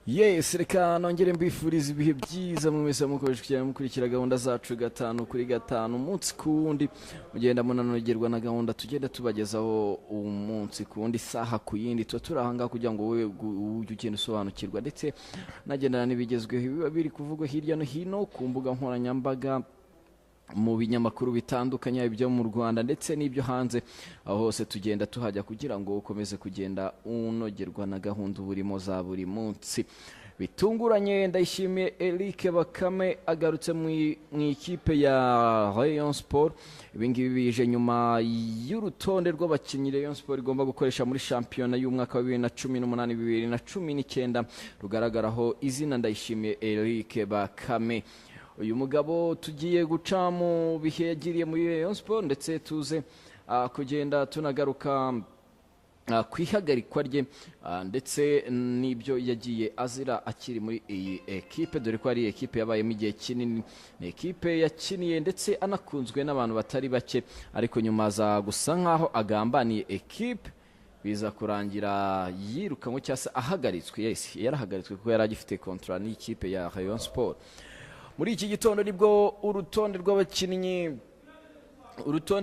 Yes, reka nongere mbifuriza ibihe byiza mwese mukurikira gahunda zacu gatanu kuri gatanu umunsi kundi mugenda munanogerwa na gahunda tugenda tubagezaho umunsi kundi saha ku yindi turahanga kugira ngo wewe ugende usobanukirwa ndetse nagendana n'ibigezweho biba biri kuvugwa hirya no hino ku mbuga nkoranyambaga mu binyamakuru bitandukanye ibyo mu Rwanda ndetse n'ibyo hanze aho hose tugenda tuhajya kugira ngo ukomeze kugenda unogerwa na gahunda burimo za buri munsi bitunguranye. Ndayishimiye Eric Bakame agarutse mu ikipe ya Rayon Sport. Ibingibi bije nyuma y'urutonde rw'abakinnyi Rayon Sport igomba gukoresha muri shampiyona y'umwaka wa 2018-2019 rugaragaraho izina Ndayishimiye Eric Bakame. Uyu mugabo tugiye guca mu bihe yagiriye muri Rayon Sport ndetse tuze kugenda tunagaruka kwihagarikwa rye ndetse n'ibyo yagiye azira akiri muri iyi ekipe, dore ko ari ekipe yabayemo igihe kinini, ni ekipe yakiniye ndetse anakunzwe n'abantu batari bake, ariko nyuma za gusa nkaho agambaniye ekipe biza kurangira yirukanwe cyangwa se ahagaritswe. Yes, yarahagaritswe kuko yari agifite contrat n'ikipe ya Rayon Sport. Muri iki gitondo nibwo urutonde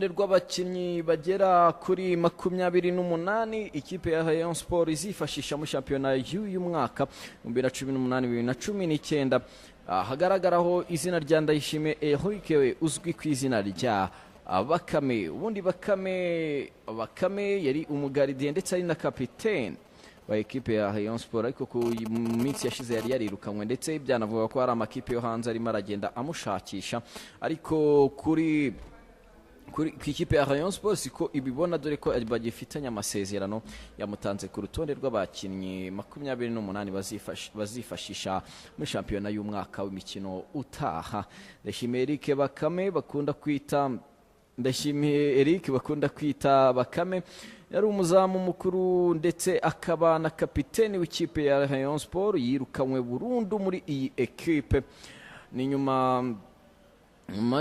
rw'abakinnyi bagera kuri 28 ikipe ya Rayon Sport izifashisha mu shampiyona y'uyu mwaka 2018-2019 hagaragaraho izina rya Ndayishimiye Eric uzwi ku izina rya Bakame. Ubundi Bakame yari umugardien ndetse ari na kapiteni wa ekipe ya Rayon Sport, ariko ku minsi yashize yari yarirukanwe ndetse byanavuga ko hari amakipe yo hanze arimo aragenda amushakisha, ariko kuri ikipe ya Rayon Sport siko ibibona, dore ko bagifitanye amasezerano yamutanze ku rutonde rw'abakinnyi 28 bazifashisha muri shampiyona y'umwaka w'imikino utaha. Ndayishimiye Eric bakunda kwita Bakame yari umuzamu mukuru ndetse akaba na kapiteni w'ikipe ya Rayon Sport, yirukanwe burundu muri iyi ekipe ni nyuma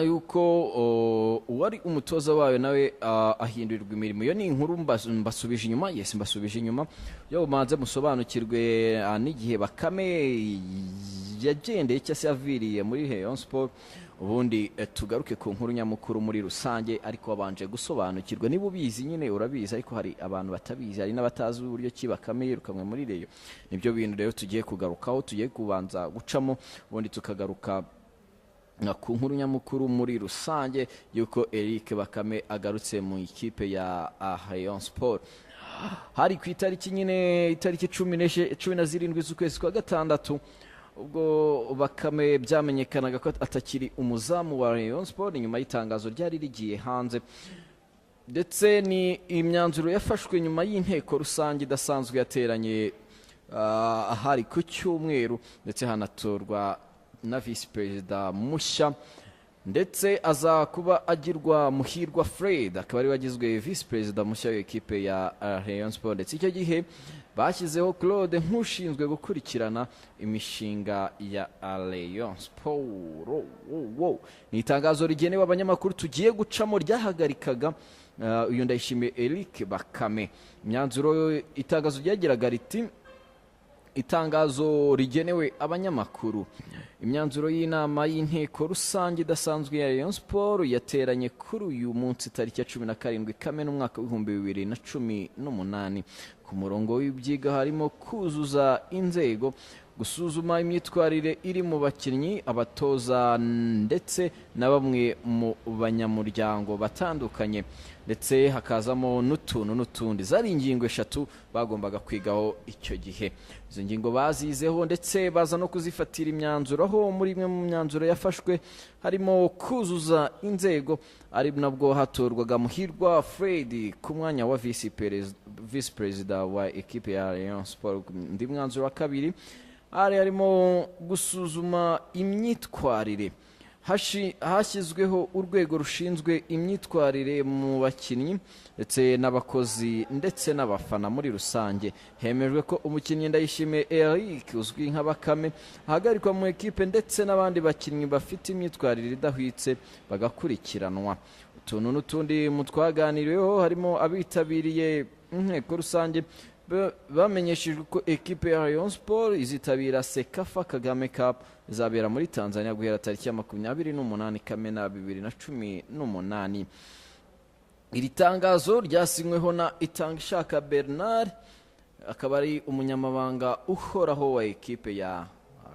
yuko uwari umutoza wayo nawe ahindurirwa imirimo. Iyo ni inkuru mbasubije inyuma. Yes, mbasubije inyuma yo manze musobanukirwe n'igihe Bakame yagendeye cyangwa se yaviriye muri Rayon Sport, ubundi tugaruke ku nkuru nyamukuru muri rusange, ariko wabanje gusobanukirwa. Niba ubizi nyine urabizi, ariko hari abantu batabizi, hari n'abatazi uburyo ki Bakame yirukanwe muri Rayon. Nibyo bintu rero tugiye kugarukaho, tugiye kubanza gucamo, ubundi tukagaruka ku nkuru nyamukuru muri rusange yuko Eric Bakame agarutse mu ikipe ya Rayon Sport. Hari ku itariki 17 z'ukwezi kwa gatandatu ubwo Bakame byamenyekanaga ko atakiri umuzamu wa Rayon Sport nyuma y'itangazo ryari rigiye hanze, ndetse ni imyanzuro yafashwe nyuma y'inteko rusange idasanzwe yateranye ahari ku cyumweru, ndetse hanatorwa na vice perezida mushya, ndetse aza kuba agirwa Muhirwa Fred, akaba ari wagizwe vice perezida mushya w'ikipe ya Rayon Sport. Ndetse icyo gihe bashyizeho Claude nk'ushinzwe gukurikirana imishinga ya Rayon Sport. Ni itangazo rigenewe abanyamakuru tugiye gucamo ryahagarikaga uyu Ndayishimiye Eric Bakame. Itangazo ryagiraga riti: itangazo rigenewe abanyamakuru. Imyanzuro y'inama y'inteko rusange idasanzwe ya Rayon Sport yateranye kuri uyu munsi tariki ya 17 Kamena umwaka wa 2018. Ku murongo w'ibyiga harimo kuzuza inzego, gusuzuma imyitwarire iri mu bakinnyi, abatoza ndetse na bamwe mu banyamuryango batandukanye, ndetse hakazamo n'utundi. Zari ingingo 3 bagombaga kwigaho icyo gihe. Izo ngingo bazizeho ndetse baza no kuzifatira imyanzuro, aho muri imwe mu myanzuro yafashwe harimo kuzuza inzego, ari nabwo hatorwaga Muhirwa Fred ku mwanya wa vice perezida wa ekipe ya Rayon Sport. Ndi mwanzuro wa kabiri harimo gusuzuma imyitwarire. Hashyizweho urwego rushinzwe imyitwarire mu bakinnyi ndetse n'abakozi ndetse n'abafana muri rusange. Hemejwe ko umukinnyi Ndayishimiye Eric uzwi nka Bakame ahagarikwa mu ekipe, ndetse n'abandi bakinnyi bafite imyitwarire idahwitse bagakurikiranwa. Utuntu n'utundi mu twaganiriyeho harimo abitabiriye inteko rusange bamenyeshejwe ko ekipe ya Rayon Sport izitabira Sekafa Kagame Cup izabera muri Tanzania guhera tariki ya 28 Kamena 2018. Iri tangazo ryasinyweho na Itangishaka Bernard, akaba ari umunyamabanga uhoraho wa ekipe ya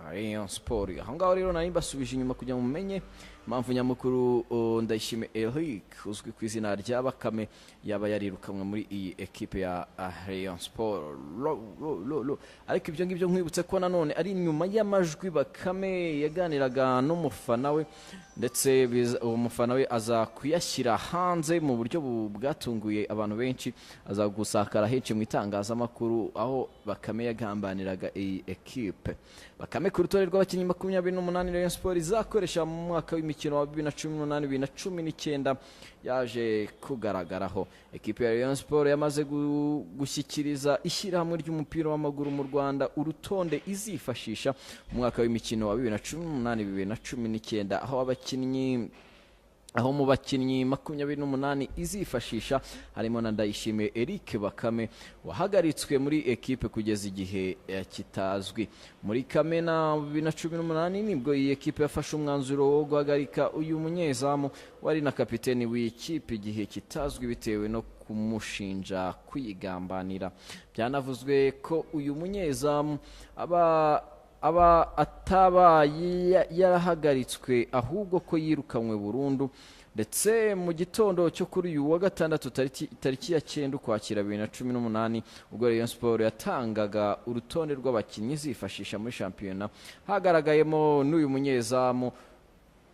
Rayon Sport. Aho ngaho rero nari mbasubije inyuma kugira ngo mumenye impamvu nyamukuru Ndayishimiye Eric uzwi ku izina rya Bakame yaba yarirukanwe muri iyi ekipe ya Rayon Sport. Ariko ibyo ngibyo nkwibutse ko nanone ari nyuma y'amajwi Bakame yaganiraga n'umufana we, ndetse umufana we aza kuyashyira hanze mu buryo bwatunguye abantu benshi, aza gusakara henshi mu itangazamakuru aho Bakame yagambaniraga iyi ekipe. Bakame ku rutonde rw'abakinnyi 28 Rayon Sport izakoresha mu mwaka w'imikino wa 2018-2019 yaje kugaragaraho. Ekipe ya Rayon Sport yamaze gushyikiriza ishyirahamwe ry'umupira w'amaguru mu Rwanda urutonde izifashisha mu mwaka w'imikino wa 2018-2019 aho mu bakinnyi 28 izifashisha harimo na Ndayishimiye Eric Bakame wahagaritswe muri ekipe kugeza igihe kitazwi. Muri Kamena 2018 nibwo iyi ekipe yafashe umwanzuro wo guhagarika uyu munyezamu wari na kapiteni w'ikipe igihe kitazwi bitewe no kumushinja kwigambanira. Byanavuzwe ko uyu munyezamu aba atabaye yarahagaritswe ahubwo ko yirukanywe burundu, ndetse mu gitondo cyo kuri uyu wa gatandatu tariki ya 9 Ukwakira 2018 ubwo Rayon Sport yatangaga urutonde rw'abakinnyi zifashisha muri shampiyona hagaragayemo n'uyu munyezamu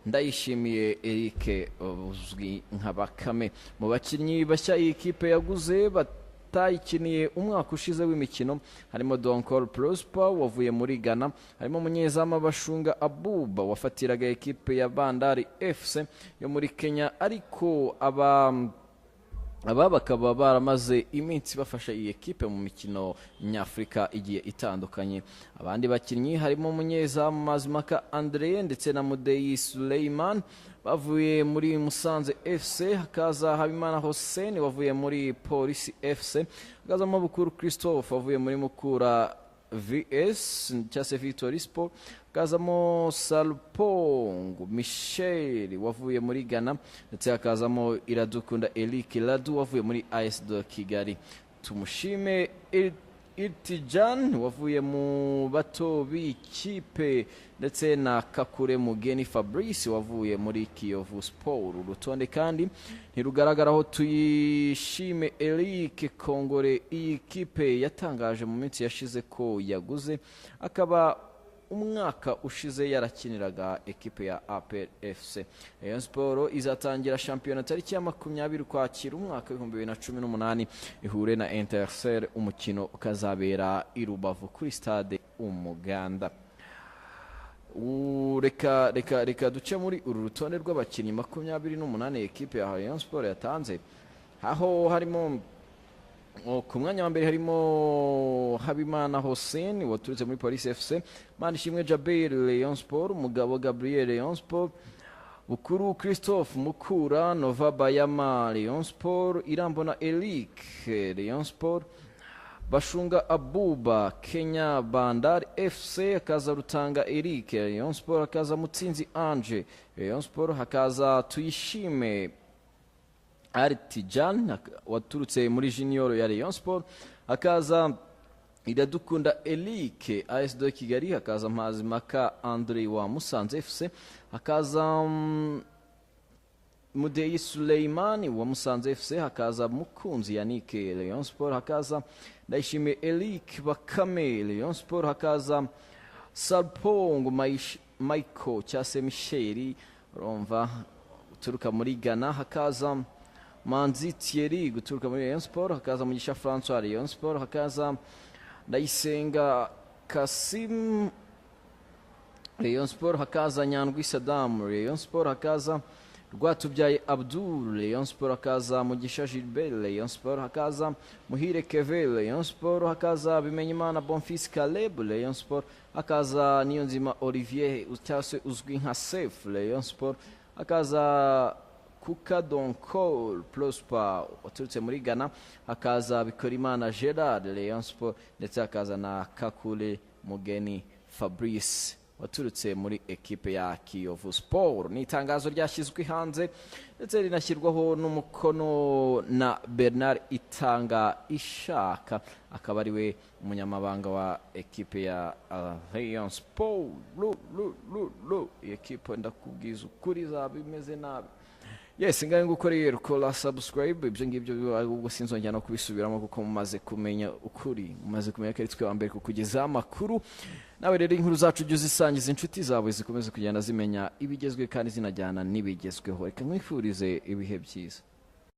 Ndayishimiye Eric uzwi nka Bakame. Mu bakinnyi bashya iyi kipe yaguze batayikiniye umwaka ushize w'imikino harimo Donkor Prosper wavuye muri Ghana, harimo umunyezamu Bashunga Abuba wafatiraga ekipe ya Bandari FC yo muri Kenya, ariko aba bakaba baramaze iminsi bafasha iyi ekipe mu mikino nyafurika igiye itandukanye. Abandi bakinnyi harimo umunyezamu Mazimaka Andre ndetse na Mudeyi Suleiman bavuye muri Musanze FC, hakaza Habimana Hussein wavuye muri Police FC, hakaza Bukuru Christophe wavuye muri Mukura VS cyase Victory Sport, hakazamo Salpong Michel wavuye muri Ghana, ndetse hakazamo Iradukunda Eric Ladu wavuye muri AS de Kigali. Tumushime Irtijan wavuye mu bato b'ikipe, ndetse na Kakure Mugeni Fabrice wavuye muri Kiyovu Sport. Urutonde kandi ntirugaragaraho Tuyishime Eric Kongore iyi kipe yatangaje mu minsi yashize ko yaguze, akaba umwaka ushize yarakiniraga ekipe ya APR FC. Rayon Sport izatangira shampiyona tariki ya 20 Ukwakira umwaka 2018 ihure na Intercell, umukino ukazabera i Rubavu kuri stade Umuganda. Reka duce muri uru rutonde rw'abakinnyi 28 ekipe ya Rayon Sport yatanze, aho harimo ku mwanya wa mbere harimo Habimana Hussein waturutse muri Police FC, Manishimwe Jabir Rayon Sport, Mugabo Gabriel Rayon Sport, Bukuru Christophe Mukura, Nova Bayama Rayon Sport, Irambona Eric Rayon Sport, Bashunga Abuba Kenya Bandari FC, hakaza Rutanga Eric Rayon Sport, hakaza Mutsinzi Ange Rayon Sport, hakaza Tuyishime Artijan waturutse muri Junior ya Rayon Sport, hakaza Iradukunda Eric AS de Kigali, hakaza Mazimaka Andre wa Musanze FC, hakaza Mudeyi Suleimani wa Musanze FC, hakaza Mukunzi Yannick Rayon Sport, hakaza Ndayishimiye Eric Bakame Rayon Sport, hakaza Salpong Michael cyase Michel urumva uturuka muri Ghana, hakaza Manzi Thierry guturuka muri Rayon Sport, hakaza Mugisha François Rayon Sport, hakaza Ndayisenga Kasim Rayon Sport, hakaza Nyandwi Saddam Rayon Sport, hakaza Rwatubyaye Abdul Rayon Sport, hakaza Mugisha Gilbert Rayon Sport, hakaza Muhire Keve Rayon Sport, hakaza Bimenyimana Bonfils Caleb Rayon Sport, hakaza Niyonzima Olivier cyase uzwi nka Safe Rayon Sport, hakaza Kuka Donkor Prosper waturutse muri Ghana, hakaza Bikorimana Gerard Rayon Sport, ndetse hakaza na Kakule Mugeni Fabrice waturutse muri ekipe ya Kiyovu Sport. Ni itangazo ryashyizwe hanze ndetse rinashyirwaho n'umukono na Bernard Itanga Ishaka, akaba ari we umunyamabanga wa ekipe ya Rayon Sport. Ekipe ndakubwiza ukuri zaba imeze nabi. Yes, ngaho ngukoreye rukora subscribe, ibyo ngibyo ahubwo sinzongera no kubisubiramo kuko mumaze kumenya ukuri, mumaze kumenya ko ari twe wa mbere kukugeza amakuru. Nawe rero inkuru zacu ujye uzisangiza inshuti zawe zikomeze kugenda zimenya ibigezweho kandi zinajyana n'ibigezweho. Reka nkwifurize ibihe byiza.